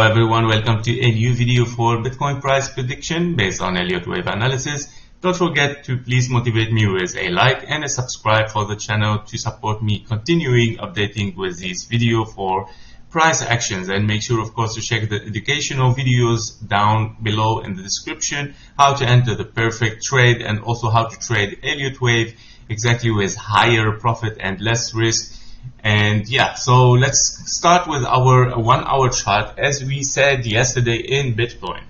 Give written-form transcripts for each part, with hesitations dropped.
everyone, welcome to a new video for Bitcoin price prediction based on Elliott Wave analysis. Don't forget to please motivate me with a like and a subscribe for the channel to support me continuing updating with this video for price actions, and make sure of course to check the educational videos down below in the description, how to enter the perfect trade and also how to trade Elliott Wave exactly with higher profit and less risk. And yeah, so let's start with our 1 hour chart. As we said yesterday in Bitcoin,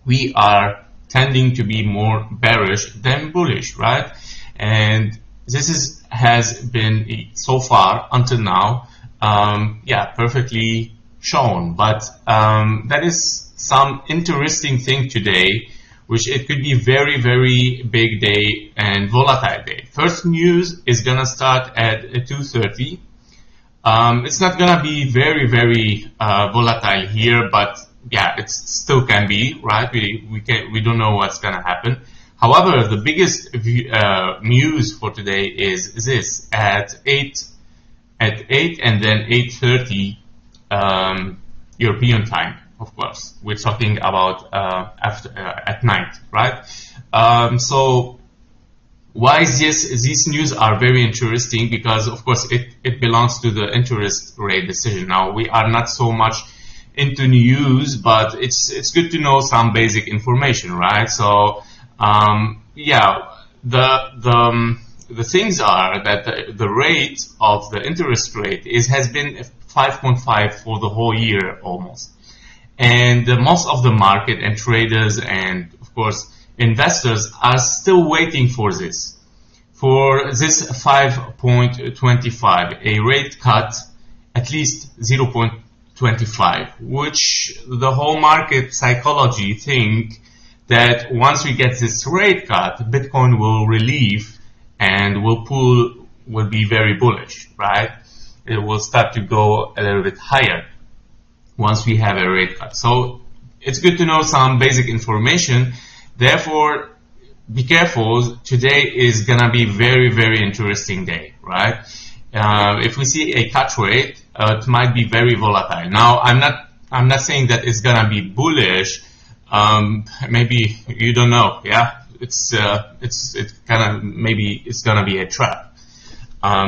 we are tending to be more bearish than bullish, right? And this has been so far until now, perfectly shown. But that is some interesting thing today, which it could be very, very big day and volatile day. First news is gonna start at 2:30. It's not gonna be very, very volatile here, but yeah, it still can be, right? We don't know what's gonna happen. However, the biggest news for today is this: at 8 and then 8:30 European time. Of course, we're talking about at night, right? So why is this? These news are very interesting because, of course, it belongs to the interest rate decision. Now, we are not so much into news, but it's good to know some basic information, right? So, the things are that the rate of the interest rate has been 5.5 for the whole year almost. And most of the market and traders and, of course, investors are still waiting for this 5.25, a rate cut at least 0.25, which the whole market psychology think that once we get this rate cut, Bitcoin will relieve and will be very bullish, right? It will start to go a little bit higher once we have a rate cut. So it's good to know some basic information. Therefore, be careful. Today is gonna be very, very interesting day, right? If we see a cut rate, it might be very volatile. Now, I'm not saying that it's gonna be bullish. Maybe you don't know. Yeah, maybe it's gonna be a trap.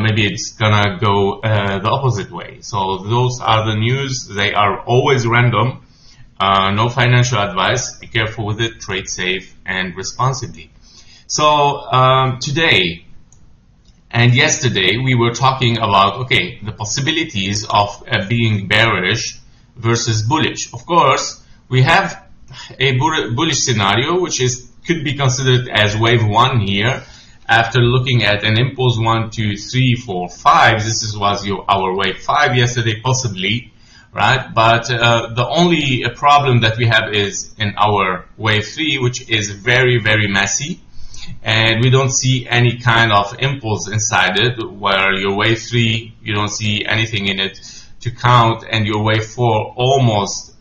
Maybe it's gonna go the opposite way. So those are the news. They are always random. No financial advice. Be careful with it. Trade safe and responsibly. So today and yesterday we were talking about the possibilities of being bearish versus bullish. Of course, we have a bullish scenario, which could be considered as wave 1 here. After looking at an impulse 1, 2, 3, 4, 5, this was our wave 5 yesterday, possibly, right? But the only problem that we have is in our wave 3, which is very, very messy, and we don't see any kind of impulse inside it. Where your wave 3, you don't see anything in it to count, and your wave 4 almost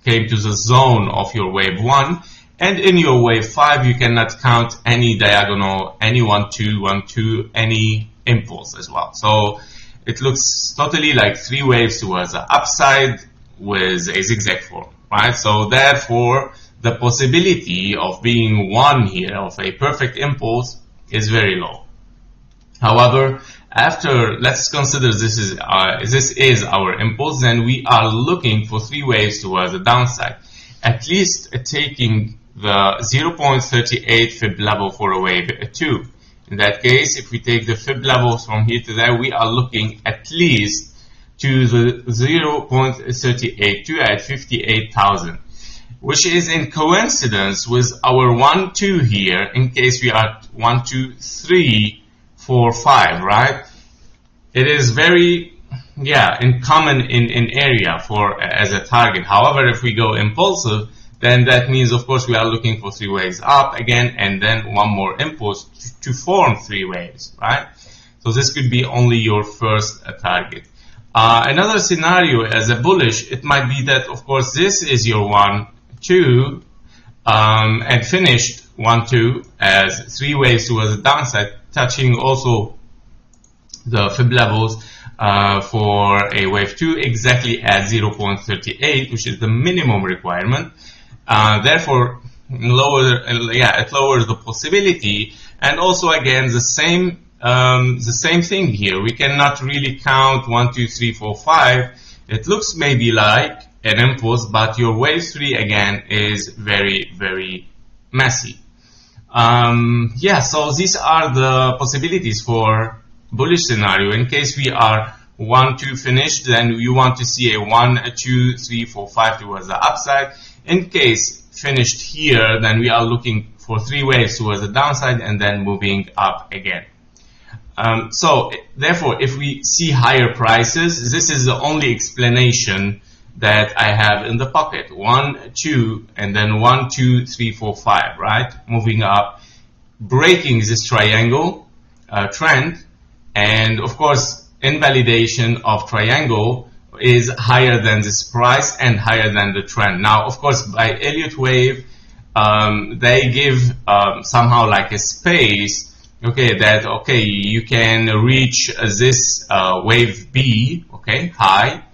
came to the zone of your wave 1. And in your wave 5, you cannot count any diagonal, any 1, 2, 1, 2, any impulse as well. So it looks totally like 3 waves towards the upside with a zigzag form, right? So therefore, the possibility of being 1 here, of a perfect impulse, is very low. However, let's consider this is our impulse, then we are looking for 3 waves towards the downside, at least taking the 0.38 fib level for a wave 2. In that case, if we take the fib levels from here to there, we are looking at least to the 0.382 at 58,000, which is in coincidence with our 1, 2 here, in case we are 1, 2, 3, 4, 5, right? It is very in common in area as a target. However, if we go impulsive, then that means, of course, we are looking for 3 waves up again, and then 1 more impulse to form 3 waves, right? So this could be only your first target. Another scenario as a bullish, it might be that, of course, this is your 1, 2, and finished 1, 2 as 3 waves towards the downside, touching also the fib levels for a wave 2 exactly at 0.38, which is the minimum requirement. Therefore, it lowers the possibility, and also again the same thing here. We cannot really count 1, 2, 3, 4, 5. It looks maybe like an impulse, but your wave 3 again is very, very messy. So these are the possibilities for bullish scenario. In case we are 1, 2 finished, then you want to see a 1, 2, 3, 4, 5 towards the upside. In case finished here, then we are looking for 3 waves towards the downside and then moving up again. So therefore, if we see higher prices, this is the only explanation that I have in the pocket. 1, 2, and then 1, 2, 3, 4, 5, right? Moving up, breaking this triangle trend, and of course, invalidation of triangle is higher than this price and higher than the trend. Now, of course, by Elliott Wave, they give somehow like a space, you can reach this wave B, high,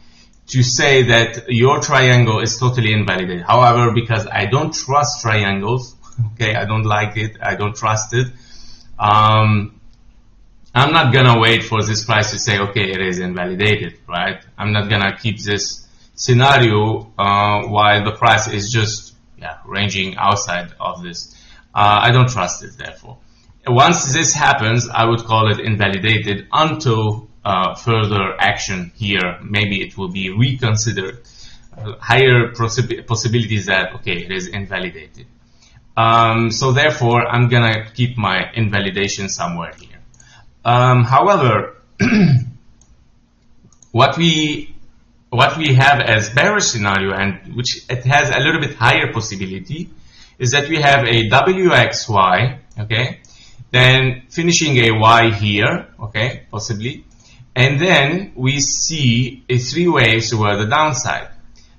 to say that your triangle is totally invalidated. However, because I don't trust triangles, I don't like it, I don't trust it, I'm not gonna wait for this price to say, it is invalidated, right? I'm not gonna keep this scenario while the price is just ranging outside of this. I don't trust it, therefore. Once this happens, I would call it invalidated until further action here. Maybe it will be reconsidered. Higher possibilities that, it is invalidated. So therefore, I'm gonna keep my invalidation somewhere here. However, what we have as bearish scenario, and which it has a little bit higher possibility, is that we have a WXY, then finishing a Y here, possibly, and then we see a 3 waves toward the downside.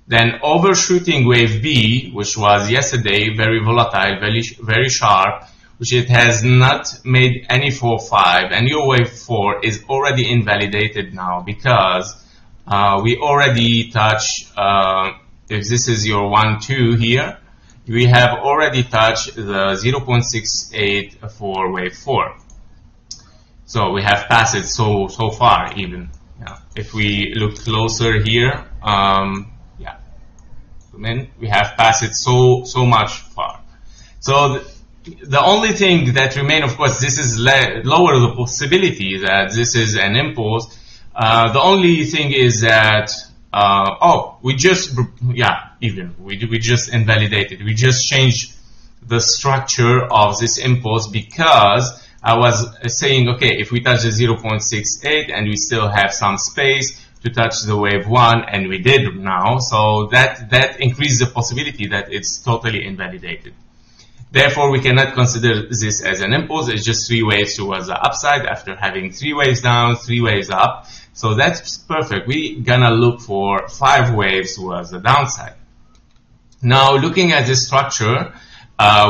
Then overshooting wave B, which was yesterday very volatile, very sharp, which it has not made any 4-5, and your wave 4 is already invalidated now because we already touched, if this is your 1-2 here, we have already touched the 0.68 for wave 4. So we have passed it so far even. If we look closer here, we have passed it so much far. So the only thing that remains, of course, this is lower the possibility that this is an impulse. The only thing is that we just invalidated. We just changed the structure of this impulse because I was saying, if we touch the 0.68 and we still have some space to touch the wave 1, and we did now, so that increased the possibility that it's totally invalidated. Therefore, we cannot consider this as an impulse. It's just 3 waves towards the upside after having 3 waves down, 3 waves up. So that's perfect. We're gonna look for 5 waves towards the downside. Now, looking at this structure,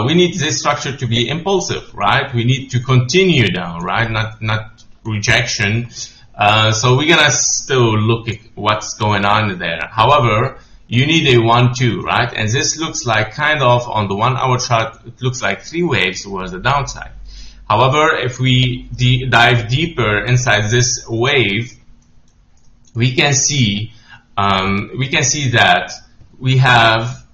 we need this structure to be impulsive, right? We need to continue down, right? Not rejection. So we're gonna still look at what's going on there. However, you need a 1-2, right? And this looks like kind of on the 1-hour chart, it looks like 3 waves towards the downside. However, if we dive deeper inside this wave, we can see that we have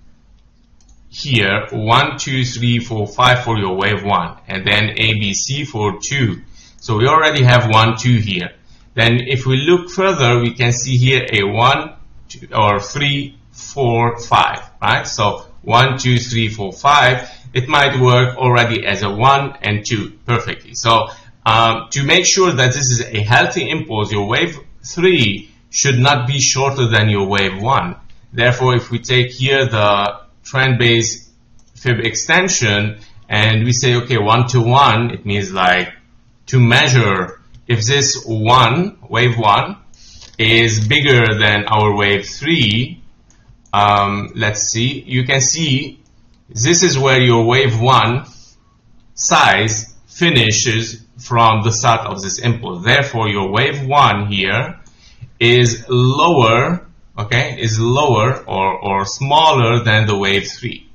here 1, 2, 3, 4, 5 for your wave 1, and then ABC for 2. So we already have 1, 2 here. Then if we look further, we can see here a 1, 2, or 3, 4, 5, right? So 1, 2, 3, 4, 5. It might work already as a 1 and 2 perfectly. So to make sure that this is a healthy impulse, your wave 3 should not be shorter than your wave 1. Therefore, if we take here the trend-based fib extension and we say, 1 to 1, it means like to measure if this wave 1 is bigger than our wave 3. Let's see, you can see this is where your wave 1 size finishes from the start of this impulse. Therefore, your wave 1 here is lower, okay, is lower or smaller than the wave 3,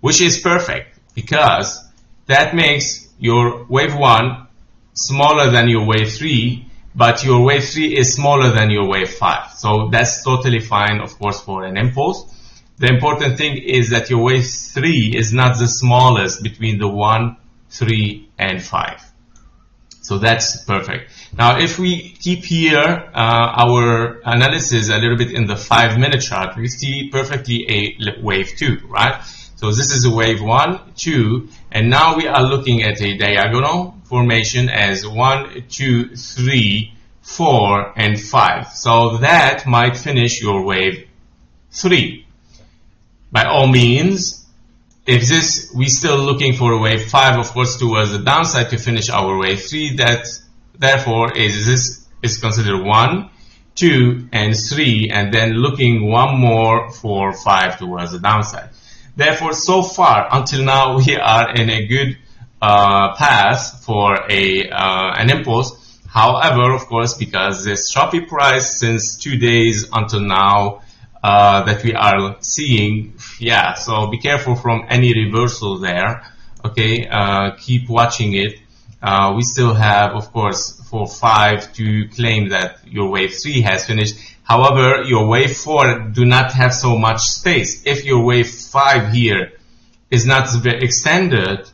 which is perfect because that makes your wave 1 smaller than your wave 3, but your wave 3 is smaller than your wave 5. So that's totally fine, of course, for an impulse. The important thing is that your wave 3 is not the smallest between the 1, 3, and 5. So that's perfect. Now, if we keep here our analysis a little bit in the 5-minute chart, we see perfectly a wave 2, right? So this is a wave 1, 2, and now we are looking at a diagonal formation as 1, 2, 3, 4, and 5. So that might finish your wave 3. By all means, if this, we're still looking for a wave 5, of course, towards the downside to finish our wave 3, that therefore this is considered 1, 2, and 3, and then looking one more for 5 towards the downside. Therefore, so far until now, we are in a good path for an impulse. However, of course, because this choppy price since 2 days until now that we are seeing, yeah, so be careful from any reversal there. Okay, keep watching it. We still have, of course, for 5 to claim that your wave 3 has finished. However, your wave 4 do not have so much space. If your wave 5 here is not extended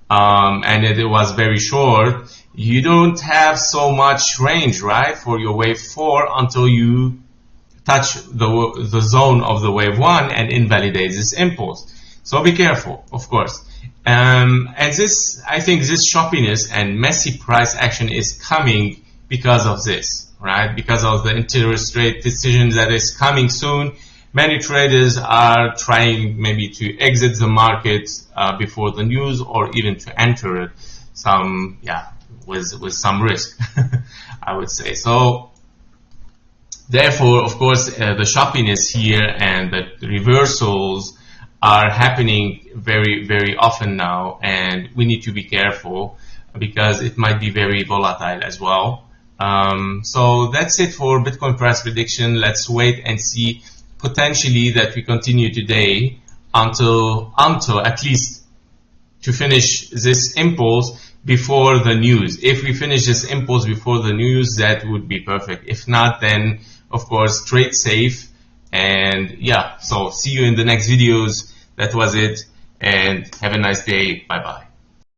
and it was very short, you don't have so much range, right, for your wave 4 until you touch the zone of the wave 1 and invalidate this impulse. So be careful, of course. And this, I think this choppiness and messy price action is coming because of this, right? Because of the interest rate decision that is coming soon. Many traders are trying maybe to exit the market before the news, or even to enter it some, yeah, with some risk, I would say. So therefore, of course, the choppiness here and the reversals are happening very, very often now, and we need to be careful because it might be very volatile as well. So that's it for Bitcoin price prediction. Let's wait and see potentially that we continue today until at least to finish this impulse before the news. If we finish this impulse before the news, that would be perfect. If not, then of course trade safe. And yeah, so see you in the next videos. That was it, and have a nice day. Bye bye.